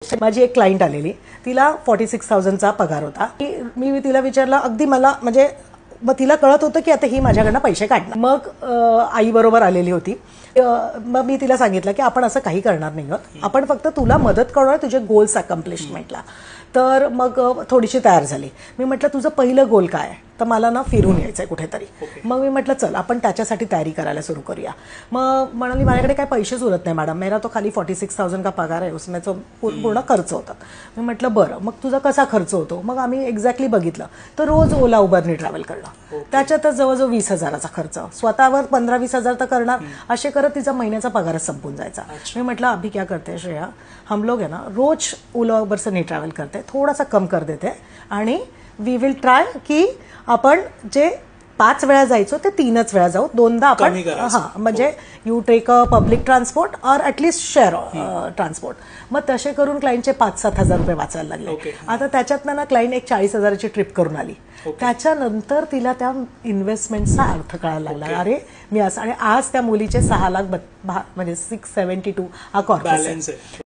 माझी एक क्लायंट आलेली, तिला 46,000चा पगार होता. मी तिला विचारलं, अगदी मला म्हणजे मग तिला कळत होतं की आता ही माझ्याकडनं पैसे काढणार. मग आई बरोबर आलेली होती. मग मी तिला सांगितलं की आपण असं काही करणार नाही आहोत, आपण फक्त तुला मदत करणार तुझे गोल्स अकम्प्लिशमेंटला. तर मग थोडीशी तयार झाली. मी म्हटलं तुझं पहिलं गोल काय आहे? तर मला ना फिरून यायचंय कुठेतरी. मग मी म्हटलं चल आपण त्याच्यासाठी तयारी करायला सुरू करूया. मग म्हणाली माझ्याकडे काय पैसेच उरत नाही मॅडम, मेरा तो खाली 46,000 का पगार आहे, उसमें तो पूर्ण खर्च होतात. मी म्हटलं बरं मग तुझा कसा खर्च होतो? मग आम्ही एक्झॅक्टली बघितलं तर रोज ओला उबरने ट्रॅव्हल करणं, त्याच्यातच जवळजवळ 20,000चा खर्च, स्वतःवर 15-20,000 तर करणार, असे करत तिचा महिन्याचा पगारच संपून जायचा. मी म्हटलं अभी क्या करते श्रेया, हम लोग है ना रोज ओला उबर से नहीं ट्रॅव्हल करते, थोडासा कम कर देते आणि वी विल ट्राय की आपण जे 5 वेळा जायचो ते 3च वेळा जाऊ, 2दा आपण म्हणजे you take a public transport or at least share transport. मग तसे करून क्लायंटचे 5-7 हजार रुपये वाचायला लागले. आता त्याच्यातनं ना क्लायंट एक 40,000ची ट्रिप करून आली. त्याच्यानंतर तिला त्या इन्व्हेस्टमेंटचा अर्थ कळायला लागला. अरे मी असं, आणि आज त्या मुलीचे 6 लाख म्हणजे 672 हा कॉर्पोरेट.